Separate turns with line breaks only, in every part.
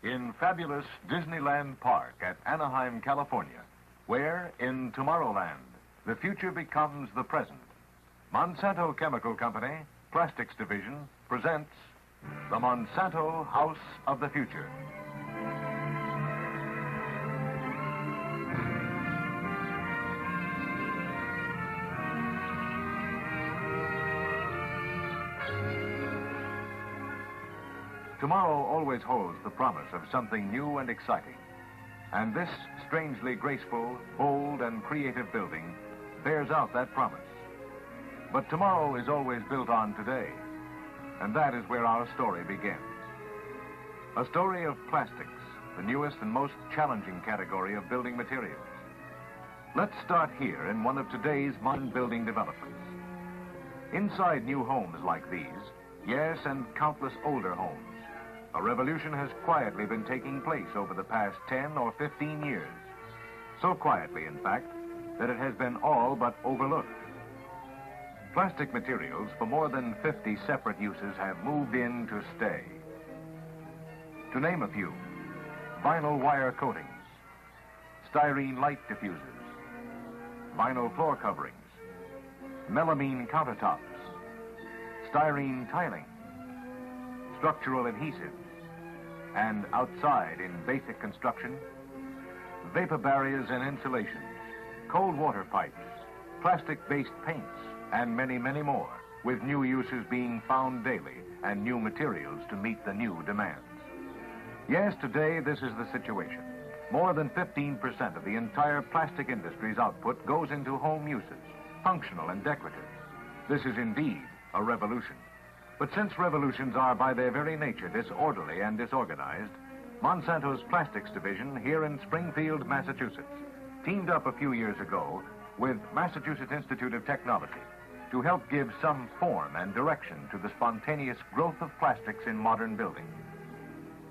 in fabulous Disneyland Park at Anaheim, California, where, in Tomorrowland, the future becomes the present, Monsanto Chemical Company, Plastics Division, presents the Monsanto House of the Future. Tomorrow always holds the promise of something new and exciting. And this strangely graceful, bold, and creative building bears out that promise. But tomorrow is always built on today. And that is where our story begins. A story of plastics, the newest and most challenging category of building materials. Let's start here in one of today's modern building developments. Inside new homes like these, yes, and countless older homes, a revolution has quietly been taking place over the past 10 or 15 years. So quietly, in fact, that it has been all but overlooked. Plastic materials for more than 50 separate uses have moved in to stay. To name a few: vinyl wire coatings, styrene light diffusers, vinyl floor coverings, melamine countertops, styrene tiling, structural adhesives, and outside in basic construction, vapor barriers and insulations, cold water pipes, plastic-based paints, and many, many more, with new uses being found daily and new materials to meet the new demands. Yes, today this is the situation. More than 15% of the entire plastic industry's output goes into home uses, functional and decorative. This is indeed a revolution. But since revolutions are by their very nature disorderly and disorganized, Monsanto's Plastics Division here in Springfield, Massachusetts, teamed up a few years ago with Massachusetts Institute of Technology to help give some form and direction to the spontaneous growth of plastics in modern buildings.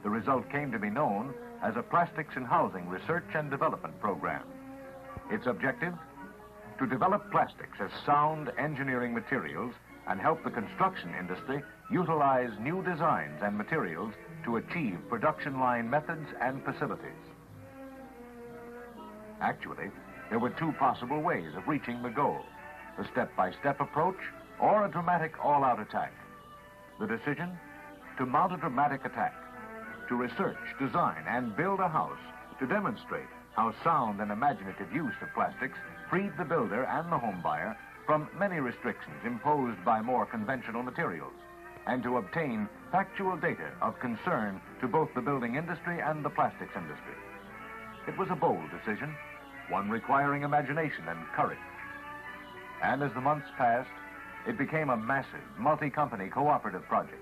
The result came to be known as a Plastics in Housing Research and Development Program. Its objective? To develop plastics as sound engineering materials and help the construction industry utilize new designs and materials to achieve production line methods and facilities. Actually, there were two possible ways of reaching the goal: a step-by-step approach or a dramatic all-out attack. The decision? To mount a dramatic attack, to research, design, and build a house to demonstrate how sound and imaginative use of plastics freed the builder and the home buyer from many restrictions imposed by more conventional materials, and to obtain factual data of concern to both the building industry and the plastics industry. It was a bold decision, one requiring imagination and courage. And as the months passed, it became a massive, multi-company cooperative project,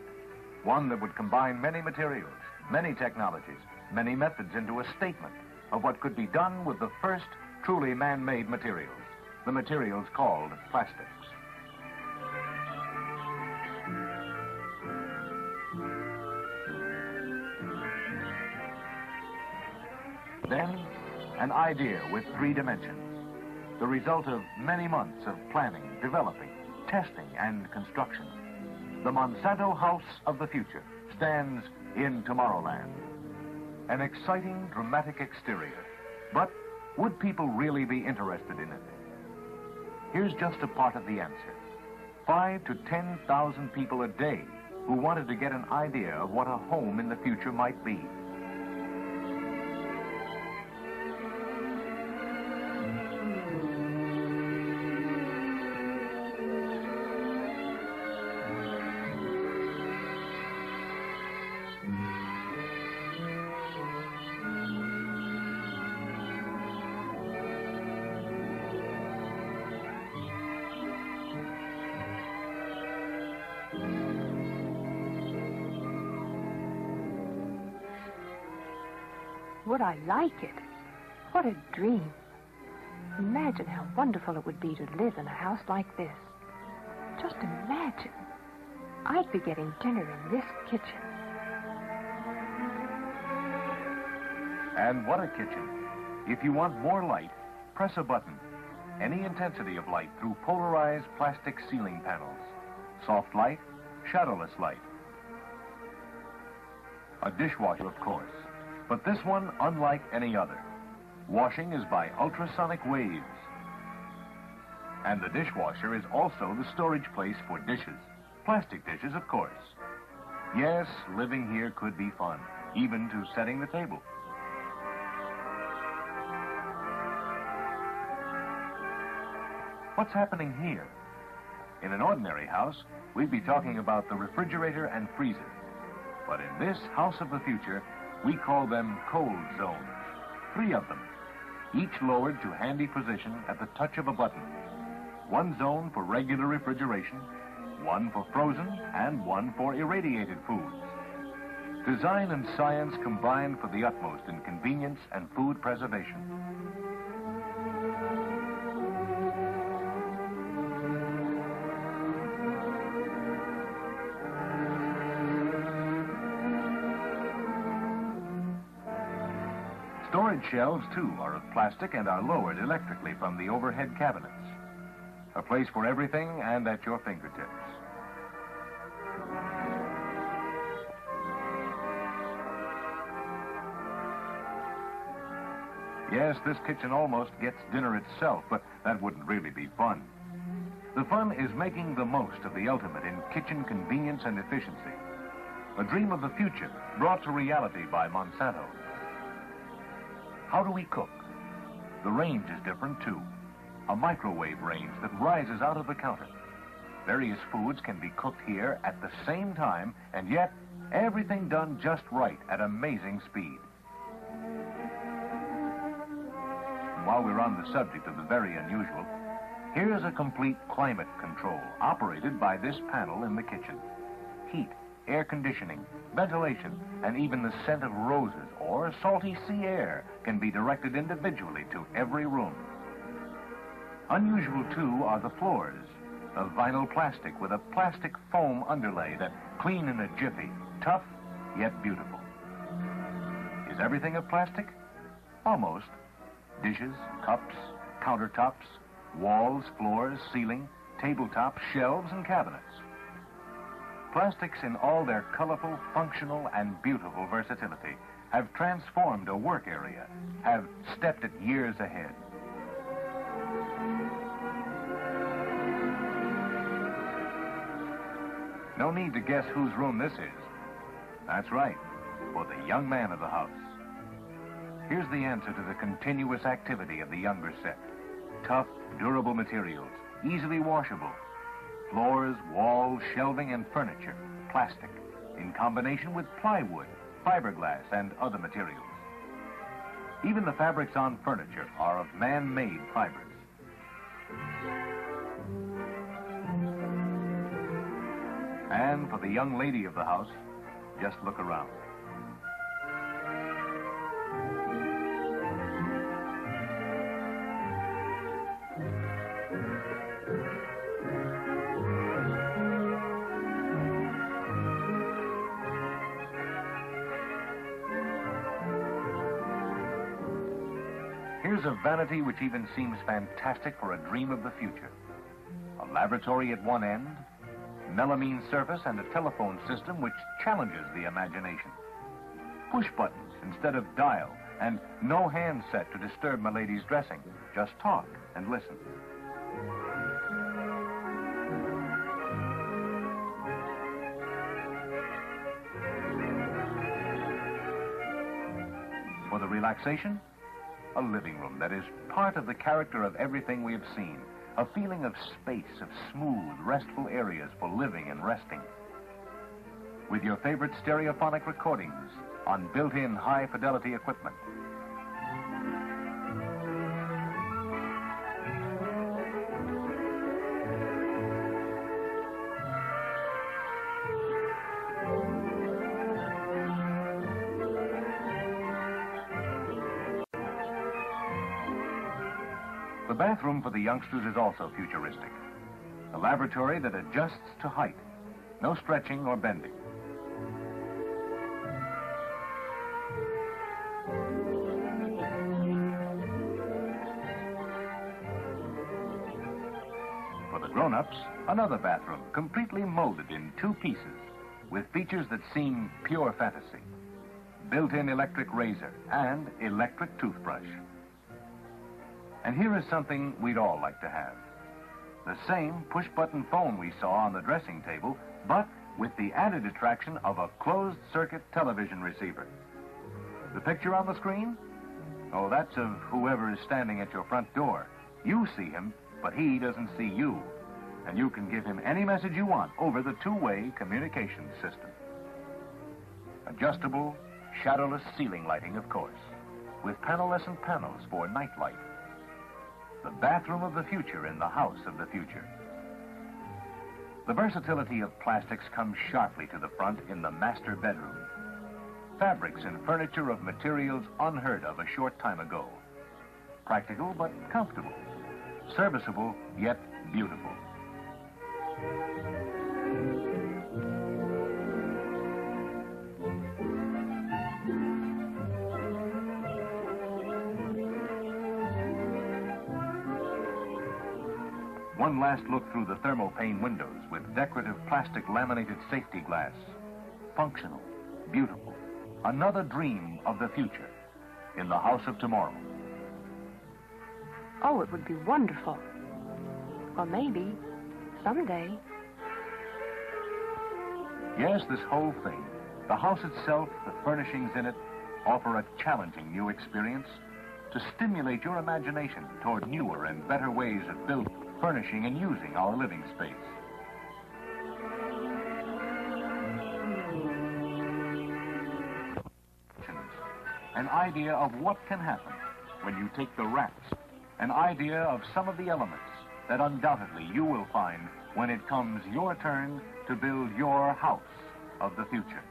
one that would combine many materials, many technologies, many methods into a statement of what could be done with the first truly man-made materials, the materials called plastics. Then, an idea with 3 dimensions, the result of many months of planning, developing, testing, and construction. The Monsanto House of the Future stands in Tomorrowland. An exciting, dramatic exterior. But would people really be interested in it? Here's just a part of the answer. 5,000 to 10,000 people a day who wanted to get an idea of what a home in the future might be.
Would I like it? What a dream. Imagine how wonderful it would be to live in a house like this. Just imagine. I'd be getting dinner in this kitchen.
And what a kitchen. If you want more light, press a button. Any intensity of light through polarized plastic ceiling panels. Soft light, shadowless light. A dishwasher, of course, But this one, unlike any other. Washing is by ultrasonic waves. And the dishwasher is also the storage place for dishes. Plastic dishes, of course. Yes, living here could be fun, even to setting the table. What's happening here? In an ordinary house, we'd be talking about the refrigerator and freezer. But in this house of the future, we call them cold zones. 3 of them, each lowered to handy position at the touch of a button. 1 zone for regular refrigeration, 1 for frozen, and 1 for irradiated foods. Design and science combined for the utmost in convenience and food preservation. Storage shelves, too, are of plastic and are lowered electrically from the overhead cabinets. A place for everything and at your fingertips. Yes, this kitchen almost gets dinner itself, but that wouldn't really be fun. The fun is making the most of the ultimate in kitchen convenience and efficiency. A dream of the future brought to reality by Monsanto. How do we cook? The range is different, too. A microwave range that rises out of the counter. Various foods can be cooked here at the same time, and yet everything done just right at amazing speed. And while we're on the subject of the very unusual, here's a complete climate control operated by this panel in the kitchen. Heat, air conditioning, ventilation, and even the scent of roses or salty sea air can be directed individually to every room. Unusual, too, are the floors of vinyl plastic with a plastic foam underlay that clean in a jiffy, tough yet beautiful. Is everything of plastic? Almost. Dishes, cups, countertops, walls, floors, ceiling, tabletops, shelves, and cabinets. Plastics in all their colorful, functional, and beautiful versatility have transformed a work area, have stepped it years ahead. No need to guess whose room this is. That's right, for the young man of the house. Here's the answer to the continuous activity of the younger set. Tough, durable materials, easily washable. Floors, walls, shelving, and furniture, plastic, in combination with plywood, fiberglass, and other materials. Even the fabrics on furniture are of man-made fibers. And for the young lady of the house, just look around. Here's a vanity which even seems fantastic for a dream of the future. A laboratory at one end, melamine surface, and a telephone system which challenges the imagination. Push buttons instead of dial, and no handset to disturb my lady's dressing. Just talk and listen. For the relaxation, a living room that is part of the character of everything we have seen. A feeling of space, of smooth, restful areas for living and resting. With your favorite stereophonic recordings on built-in high-fidelity equipment. The bathroom for the youngsters is also futuristic. A laboratory that adjusts to height. No stretching or bending. For the grown-ups, another bathroom completely molded in 2 pieces with features that seem pure fantasy. built-in electric razor, and electric toothbrush. And here is something we'd all like to have. The same push-button phone we saw on the dressing table, but with the added attraction of a closed-circuit television receiver. The picture on the screen? Oh, that's of whoever is standing at your front door. You see him, but he doesn't see you. And you can give him any message you want over the two-way communications system. Adjustable, shadowless ceiling lighting, of course, with panelescent panels for night light. The bathroom of the future in the house of the future. The versatility of plastics comes sharply to the front in the master bedroom. Fabrics and furniture of materials unheard of a short time ago. Practical but comfortable. Serviceable yet beautiful. One last look through the thermopane windows with decorative plastic laminated safety glass. Functional, beautiful. Another dream of the future in the house of tomorrow.
Oh, it would be wonderful. Or maybe, someday.
Yes, this whole thing, the house itself, the furnishings in it, offer a challenging new experience to stimulate your imagination toward newer and better ways of building, furnishing, and using our living space. An idea of what can happen when you take the rats, an idea of some of the elements that undoubtedly you will find when it comes your turn to build your house of the future.